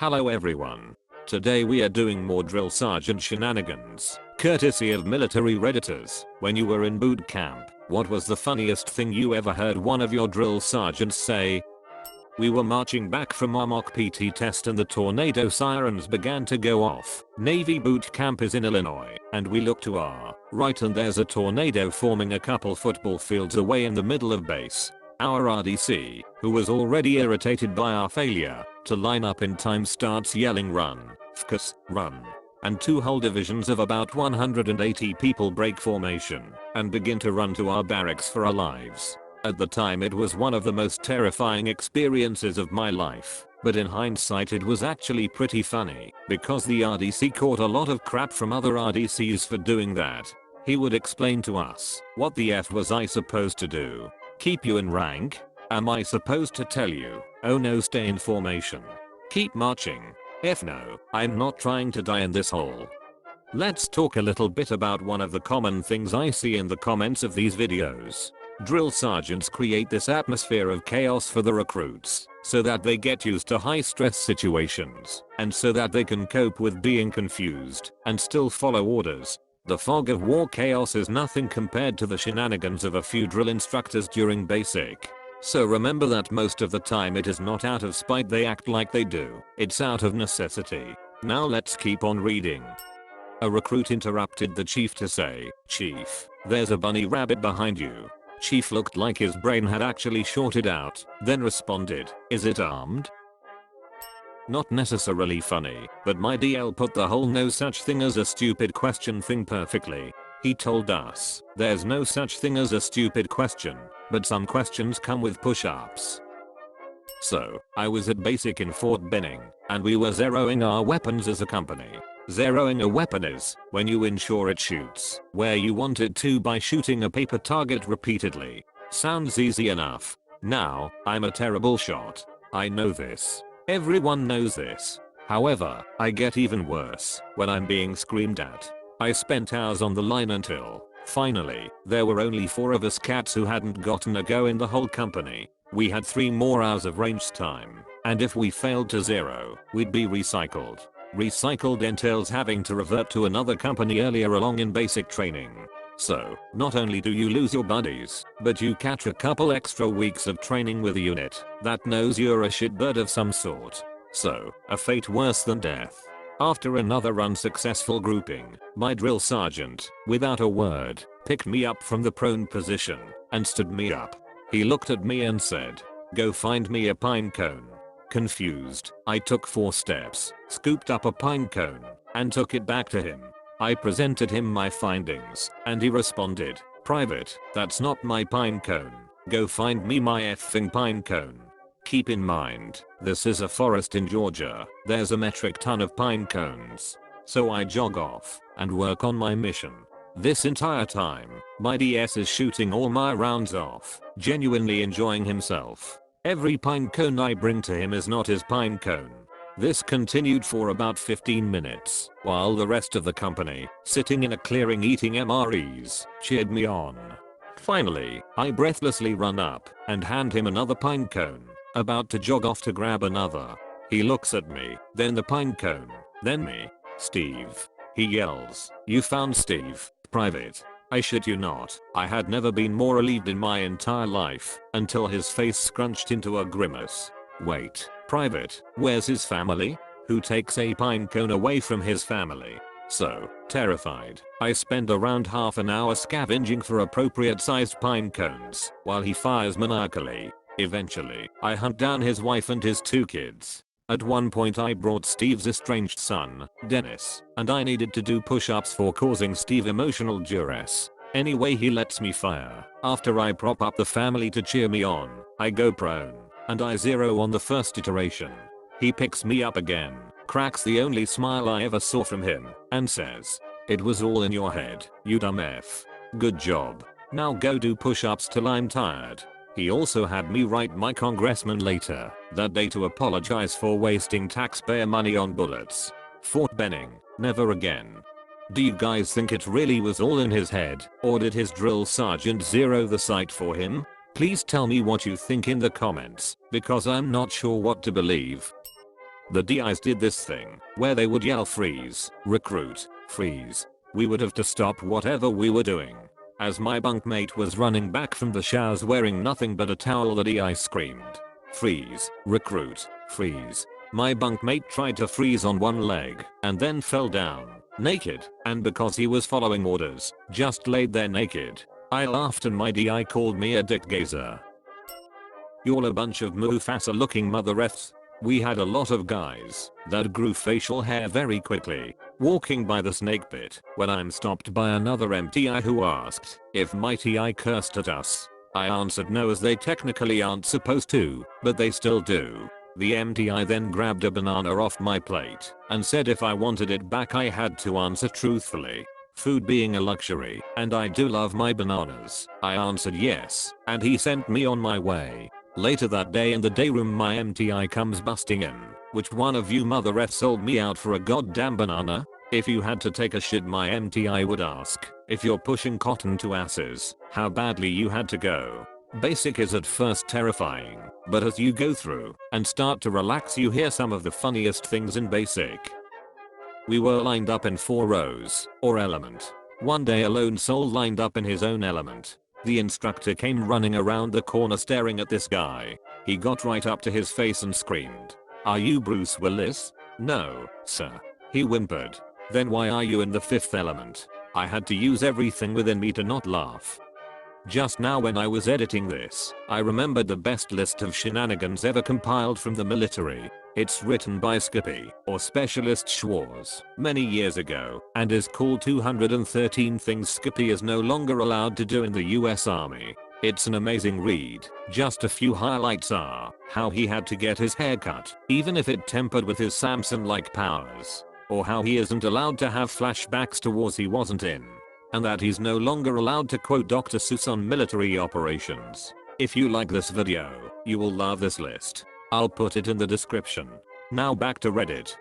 Hello everyone. Today we are doing more drill sergeant shenanigans, courtesy of military redditors. When you were in boot camp, what was the funniest thing you ever heard one of your drill sergeants say? We were marching back from our mock PT test and the tornado sirens began to go off. Navy boot camp is in Illinois, and we look to our right and there's a tornado forming a couple football fields away in the middle of base. Our RDC, who was already irritated by our failure to line up in time, starts yelling run, focus, run. And two whole divisions of about 180 people break formation and begin to run to our barracks for our lives. At the time it was one of the most terrifying experiences of my life, but in hindsight it was actually pretty funny because the RDC caught a lot of crap from other RDCs for doing that. He would explain to us, what the F was I supposed to do? Keep you in rank? Am I supposed to tell you, oh no, stay in formation? Keep marching? F no, I'm not trying to die in this hole. Let's talk a little bit about one of the common things I see in the comments of these videos. Drill sergeants create this atmosphere of chaos for the recruits so that they get used to high stress situations and so that they can cope with being confused and still follow orders. The fog of war chaos is nothing compared to the shenanigans of a few drill instructors during basic. So remember that most of the time it is not out of spite they act like they do, it's out of necessity. Now let's keep on reading. A recruit interrupted the chief to say, "Chief, there's a bunny rabbit behind you." Chief looked like his brain had actually shorted out, then responded, "Is it armed?" Not necessarily funny, but my DL put the whole no such thing as a stupid question thing perfectly. He told us, there's no such thing as a stupid question, but some questions come with push-ups. So, I was at basic in Fort Benning, and we were zeroing our weapons as a company. Zeroing a weapon is when you ensure it shoots where you want it to by shooting a paper target repeatedly. Sounds easy enough. Now, I'm a terrible shot. I know this. Everyone knows this. However, I get even worse when I'm being screamed at. I spent hours on the line until, finally, there were only 4 of us cats who hadn't gotten a go in the whole company. We had 3 more hours of range time, and if we failed to zero, we'd be recycled. Recycled entails having to revert to another company earlier along in basic training. So, not only do you lose your buddies, but you catch a couple extra weeks of training with a unit that knows you're a shitbird of some sort. So, a fate worse than death. After another unsuccessful grouping, my drill sergeant, without a word, picked me up from the prone position and stood me up. He looked at me and said, "Go find me a pine cone." Confused, I took 4 steps, scooped up a pine cone, and took it back to him. I presented him my findings, and he responded, "Private, that's not my pine cone. Go find me my effing pine cone." Keep in mind, this is a forest in Georgia. There's a metric ton of pine cones. So I jog off and work on my mission. This entire time, my DS is shooting all my rounds off, genuinely enjoying himself. Every pine cone I bring to him is not his pine cone. This continued for about 15 minutes, while the rest of the company, sitting in a clearing eating MREs, cheered me on. Finally, I breathlessly run up and hand him another pine cone, about to jog off to grab another. He looks at me, then the pine cone, then me. "Steve," he yells, "you found Steve, Private." I shit you not, I had never been more relieved in my entire life, until his face scrunched into a grimace. "Wait, Private, where's his family? Who takes a pine cone away from his family?" So, terrified, I spend around half an hour scavenging for appropriate sized pine cones, while he fires maniacally. Eventually, I hunt down his wife and his 2 kids. At one point I brought Steve's estranged son, Dennis, and I needed to do push-ups for causing Steve emotional duress. Anyway, he lets me fire. After I prop up the family to cheer me on, I go prone, and I zero on the first iteration. He picks me up again, cracks the only smile I ever saw from him, and says, "It was all in your head, you dumb F. Good job. Now go do push-ups till I'm tired." He also had me write my congressman later that day to apologize for wasting taxpayer money on bullets. Fort Benning, never again. Do you guys think it really was all in his head, or did his drill sergeant zero the sight for him? Please tell me what you think in the comments, because I'm not sure what to believe. The DIs did this thing where they would yell freeze, recruit, freeze. We would have to stop whatever we were doing. As my bunkmate was running back from the showers wearing nothing but a towel, the DI screamed, freeze, recruit, freeze. My bunkmate tried to freeze on one leg and then fell down, naked, and because he was following orders, just laid there naked. I laughed and my DI called me a dick gazer. You're a bunch of Mufasa looking mother effs. We had a lot of guys that grew facial hair very quickly, walking by the snake pit when I'm stopped by another MTI who asked if my TI cursed at us. I answered no, as they technically aren't supposed to, but they still do. The MTI then grabbed a banana off my plate and said if I wanted it back I had to answer truthfully. Food being a luxury, and I do love my bananas, I answered yes, and he sent me on my way. Later that day in the day room my MTI comes busting in. Which one of you mother F sold me out for a goddamn banana? If you had to take a shit my MTI would ask if you're pushing cotton to asses, how badly you had to go. Basic is at first terrifying, but as you go through and start to relax you hear some of the funniest things in basic. We were lined up in 4 rows, or element. One day a lone soul lined up in his own element. The instructor came running around the corner staring at this guy. He got right up to his face and screamed, "Are you Bruce Willis?" "No, sir." He whimpered. "Then why are you in the 5th element?" I had to use everything within me to not laugh. Just now when I was editing this, I remembered the best list of shenanigans ever compiled from the military. It's written by Skippy, or Specialist Schwarz, many years ago, and is called 213 Things Skippy is no longer allowed to do in the US Army. It's an amazing read. Just a few highlights are how he had to get his hair cut, even if it tempered with his Samson-like powers, or how he isn't allowed to have flashbacks to wars he wasn't in, and that he's no longer allowed to quote Dr. Seuss on military operations. If you like this video, you will love this list. I'll put it in the description. Now back to Reddit.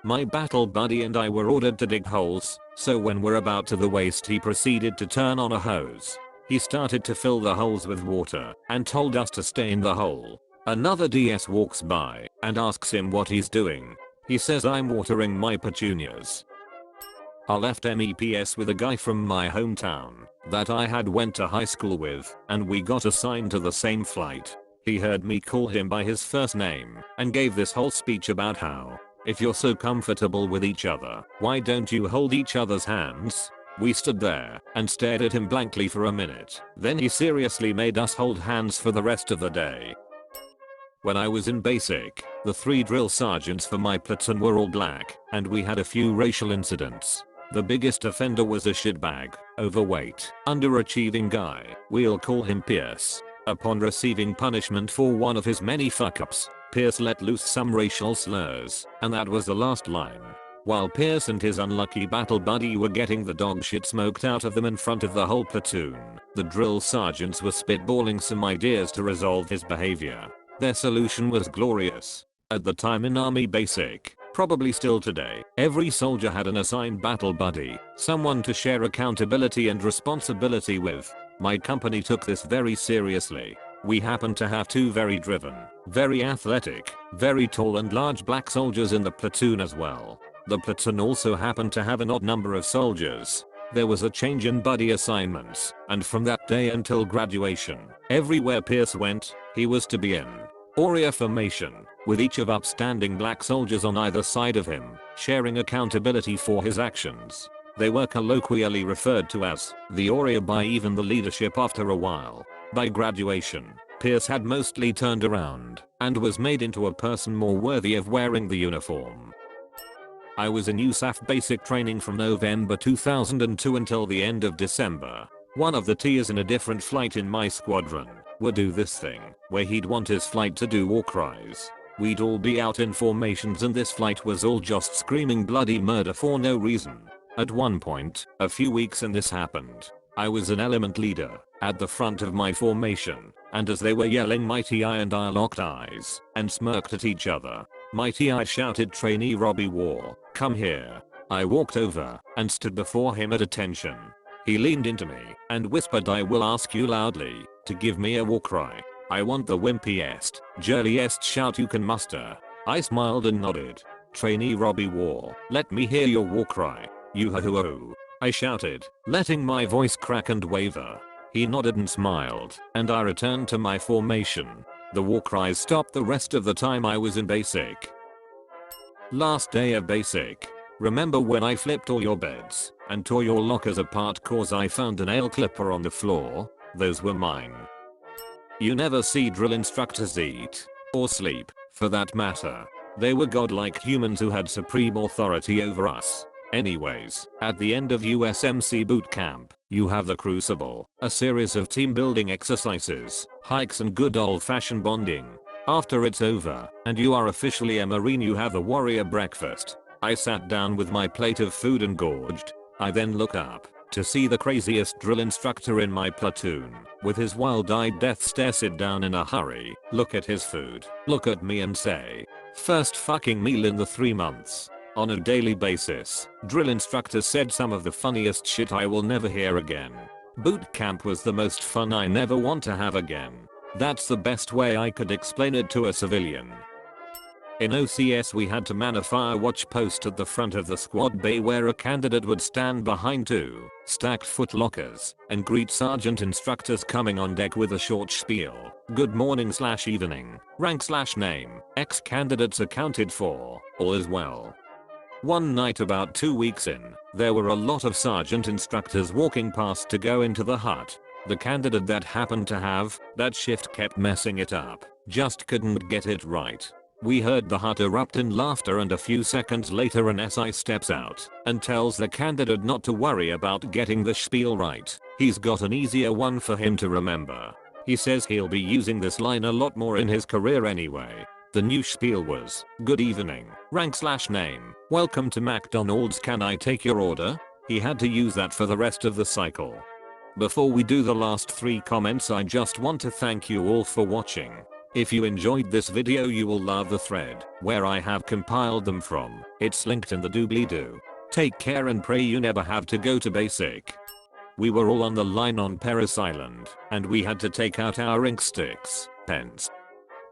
My battle buddy and I were ordered to dig holes, so when we're about to the waist he proceeded to turn on a hose. He started to fill the holes with water and told us to stay in the hole. Another DS walks by and asks him what he's doing. He says, "I'm watering my petunias." I left MEPS with a guy from my hometown that I had went to high school with, and we got assigned to the same flight. He heard me call him by his first name and gave this whole speech about how, if you're so comfortable with each other, why don't you hold each other's hands? We stood there and stared at him blankly for a minute. Then he seriously made us hold hands for the rest of the day. When I was in basic, the 3 drill sergeants for my platoon were all black, and we had a few racial incidents. The biggest offender was a shitbag, overweight, underachieving guy. We'll call him Pierce. Upon receiving punishment for one of his many fuck-ups, Pierce let loose some racial slurs, and that was the last line. While Pierce and his unlucky battle buddy were getting the dog shit smoked out of them in front of the whole platoon, the drill sergeants were spitballing some ideas to resolve his behavior. Their solution was glorious. At the time in Army Basic, probably still today, every soldier had an assigned battle buddy, someone to share accountability and responsibility with. My company took this very seriously. We happened to have 2 very driven, very athletic, very tall and large black soldiers in the platoon as well. The platoon also happened to have an odd number of soldiers. There was a change in buddy assignments, and from that day until graduation, everywhere Pierce went, he was to be in Aria formation, with each of upstanding black soldiers on either side of him, sharing accountability for his actions. They were colloquially referred to as the Aria by even the leadership after a while. By graduation, Pierce had mostly turned around and was made into a person more worthy of wearing the uniform. I was in USAF basic training from November 2002 until the end of December. One of the Tiers in a different flight in my squadron would do this thing where he'd want his flight to do war cries. We'd all be out in formations and this flight was all just screaming bloody murder for no reason. At one point, a few weeks in this happened, I was an element leader at the front of my formation, and as they were yelling my TI and I locked eyes and smirked at each other. My TI shouted, "Trainee Robbie War, come here." I walked over and stood before him at attention. He leaned into me and whispered, "I will ask you loudly to give me a war cry. I want the wimpiest, jolliest shout you can muster." I smiled and nodded. Trainee Robbie War, let me hear your war cry. Yoo-hoo-hoo. I shouted, letting my voice crack and waver. He nodded and smiled, and I returned to my formation. The war cries stopped the rest of the time I was in basic. Last day of basic. Remember when I flipped all your beds and tore your lockers apart cause I found a nail clipper on the floor? Those were mine. You never see drill instructors eat. Or sleep, for that matter. They were godlike humans who had supreme authority over us. Anyways, at the end of USMC boot camp, you have the Crucible, a series of team building exercises, hikes and good old fashioned bonding. After it's over, and you are officially a Marine, you have the warrior breakfast. I sat down with my plate of food and gorged. I then look up to see the craziest drill instructor in my platoon, with his wild-eyed death stare, sit down in a hurry, look at his food, look at me and say, first fucking meal in the 3 months. On a daily basis, drill instructor said some of the funniest shit I will never hear again. Boot camp was the most fun I never want to have again. That's the best way I could explain it to a civilian. In OCS we had to man a fire watch post at the front of the squad bay where a candidate would stand behind 2 stacked foot lockers and greet sergeant instructors coming on deck with a short spiel. Good morning/evening, rank/name, ex-candidates accounted for, all is well. One night about 2 weeks in, there were a lot of sergeant instructors walking past to go into the hut. The candidate that happened to have that shift kept messing it up, just couldn't get it right. We heard the hut erupt in laughter and a few seconds later an SI steps out and tells the candidate not to worry about getting the spiel right. He's got an easier one for him to remember. He says he'll be using this line a lot more in his career anyway. The new spiel was, good evening, rank/name, welcome to McDonald's, can I take your order? He had to use that for the rest of the cycle. Before we do the last 3 comments, I just want to thank you all for watching. If you enjoyed this video you will love the thread where I have compiled them from. It's linked in the doobly-doo. Take care and pray you never have to go to basic. We were all on the line on Paris Island and we had to take out our ink sticks, pens.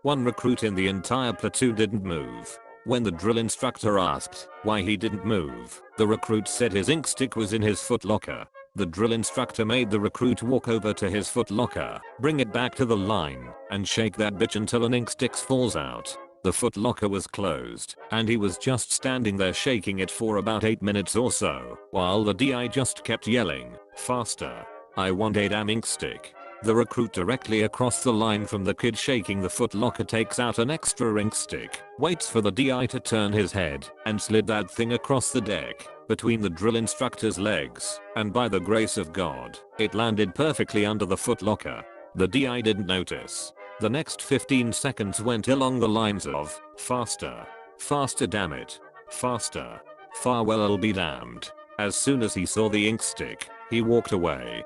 One recruit in the entire platoon didn't move. When the drill instructor asked why he didn't move, the recruit said his ink stick was in his foot locker. The drill instructor made the recruit walk over to his foot locker, bring it back to the line, and shake that bitch until an ink stick falls out. The foot locker was closed, and he was just standing there shaking it for about 8 minutes or so, while the DI just kept yelling, faster. I want a damn ink stick. The recruit directly across the line from the kid shaking the foot locker takes out an extra ink stick, waits for the DI to turn his head, and slid that thing across the deck, between the drill instructor's legs, and by the grace of God, it landed perfectly under the foot locker. The DI didn't notice. The next 15 seconds went along the lines of, faster. Faster damn it. Faster. Far well I'll be damned. As soon as he saw the ink stick, he walked away.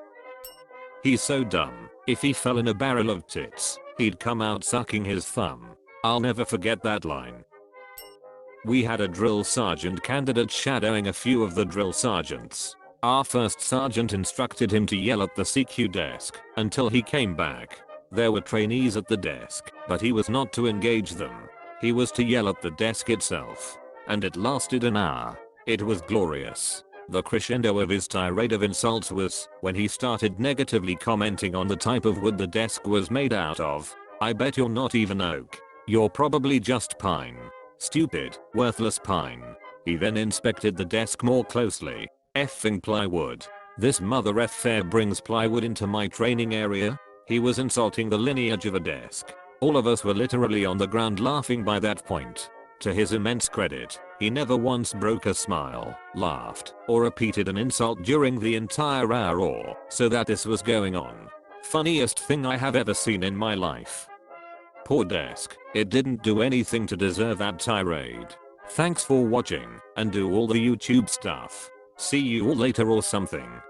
He's so dumb. If he fell in a barrel of tits, he'd come out sucking his thumb. I'll never forget that line. We had a drill sergeant candidate shadowing a few of the drill sergeants. Our first sergeant instructed him to yell at the CQ desk until he came back. There were trainees at the desk, but he was not to engage them. He was to yell at the desk itself. And it lasted an hour. It was glorious. The crescendo of his tirade of insults was when he started negatively commenting on the type of wood the desk was made out of. I bet you're not even oak. You're probably just pine. Stupid, worthless pine. He then inspected the desk more closely. Effing plywood. This mother effer brings plywood into my training area? He was insulting the lineage of a desk. All of us were literally on the ground laughing by that point. To his immense credit, he never once broke a smile, laughed, or repeated an insult during the entire hour or so that this was going on. Funniest thing I have ever seen in my life. Poor desk, it didn't do anything to deserve that tirade. Thanks for watching, and do all the YouTube stuff. See you all later or something.